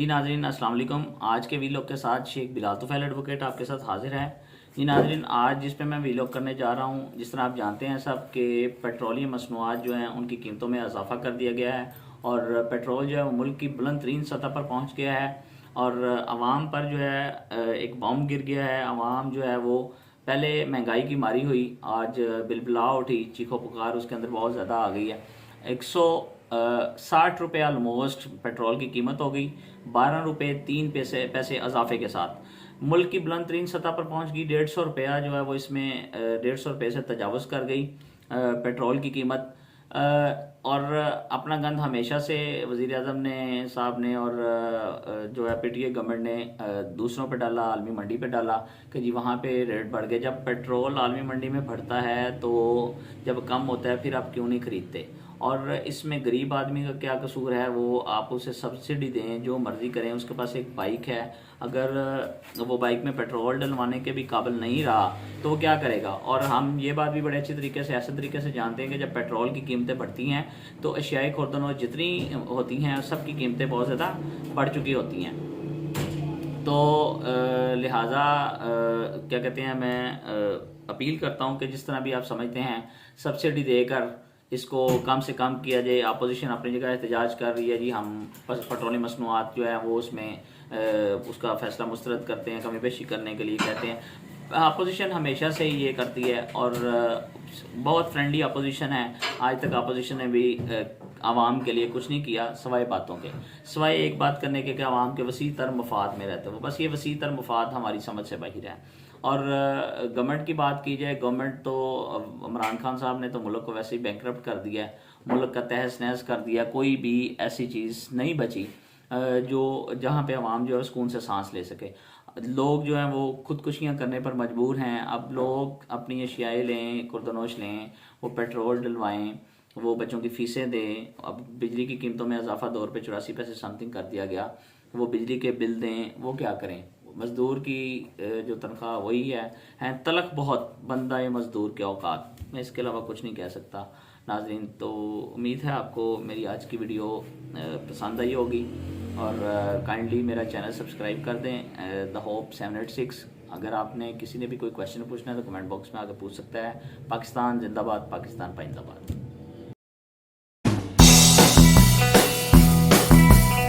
जी नाजरीन अस्सलाम वालेकुम। आज के वीलॉग के साथ शेख बिलाल तुफैल एडवोकेट आपके साथ हाजिर है। जी नाजरीन, आज जिस पे मैं वीलॉग करने जा रहा हूँ, जिस तरह आप जानते हैं सब कि पेट्रोलियम मसनूआत जो हैं उनकी कीमतों में इजाफा कर दिया गया है और पेट्रोल जो है वो मुल्क की बुलंद तरीन सतह पर पहुँच गया है और आवाम पर जो है एक बम गिर गया है। आवाम जो है वो पहले महंगाई की मारी हुई, आज बिलबिला उठी, चीखो पुकार उसके अंदर बहुत ज़्यादा आ गई है। 160 रुपये ऑलमोस्ट पेट्रोल की कीमत हो गई, 12 रुपये 3 पैसे इजाफे के साथ मुल्क की बुलंद तरीन सतह पर पहुंच गई। 150 रुपया जो है वो इसमें 150 रुपये से तजावज़ कर गई पेट्रोल की कीमत। और अपना गंद हमेशा से वज़ीर आज़म ने साहब ने और जो है पीटीए गवर्नमेंट ने दूसरों पे डाला, आलमी मंडी पे डाला कि जी वहाँ पे रेट बढ़ गए। जब पेट्रोल आलमी मंडी में बढ़ता है तो जब कम होता है फिर आप क्यों नहीं खरीदते? और इसमें गरीब आदमी का क्या कसूर है? वो आप उसे सब्सिडी दें, जो मर्ज़ी करें। उसके पास एक बाइक है, अगर वो बाइक में पेट्रोल डलवाने के भी काबिल नहीं रहा तो वो क्या करेगा? और हम ये बात भी बड़े अच्छे तरीके से ऐसे तरीके से जानते हैं कि जब पेट्रोल की कीमतें बढ़ती हैं तो अशियाई खुर्दनों जितनी होती हैं सबकी कीमतें बहुत ज़्यादा बढ़ चुकी होती हैं। तो लिहाजा क्या कहते हैं, मैं अपील करता हूं कि जिस तरह भी आप समझते हैं सब्सिडी देकर इसको कम से कम किया जाए। अपोजिशन अपनी जगह एहतजाज कर रही है, जी हम पेट्रोलियम मसनूआत जो है वो उसमें उसका फैसला मुस्तरद करते हैं, कमी पेशी करने के लिए कहते हैं। अपोजिशन हमेशा से ही ये करती है और बहुत फ्रेंडली अपोजिशन है। आज तक अपोजिशन ने भी आवाम के लिए कुछ नहीं किया सिवाय बातों के, सिवाय एक बात करने के कि आवाम के वसी तर मफाद में रहते हैं वो। बस ये वसी तर मफाद हमारी समझ से बाहर है। और गवर्नमेंट की बात की जाए, गवर्नमेंट तो इमरान खान साहब ने तो मुल्क को वैसे ही बैंकरप्ट कर दिया है, मुल्क का तहस नहस कर दिया। कोई भी ऐसी चीज़ नहीं बची जो जहाँ पे आवाम जो है सुकून से सांस ले सके। लोग जो हैं वो खुदकुशियाँ करने पर मजबूर हैं। अब लोग अपनी अशियाएँ लें, कुर्दनोश लें, वो पेट्रोल डलवाएं, वो बच्चों की फ़ीसें दें। अब बिजली की कीमतों में इजाफा 2 रुपये 84 पैसे समथिंग कर दिया गया, वो बिजली के बिल दें, वो क्या करें? मज़दूर की जो तनख्वाह वही है तलक बहुत बंदा ये मज़दूर के औकात। मैं इसके अलावा कुछ नहीं कह सकता नाजरीन। तो उम्मीद है आपको मेरी आज की वीडियो पसंद आई होगी और काइंडली मेरा चैनल सब्सक्राइब कर दें, द होप 786। अगर आपने किसी ने भी कोई क्वेश्चन पूछना है तो कमेंट बॉक्स में आकर पूछ सकता है। पाकिस्तान जिंदाबाद, पाकिस्तान पाइंदाबाद।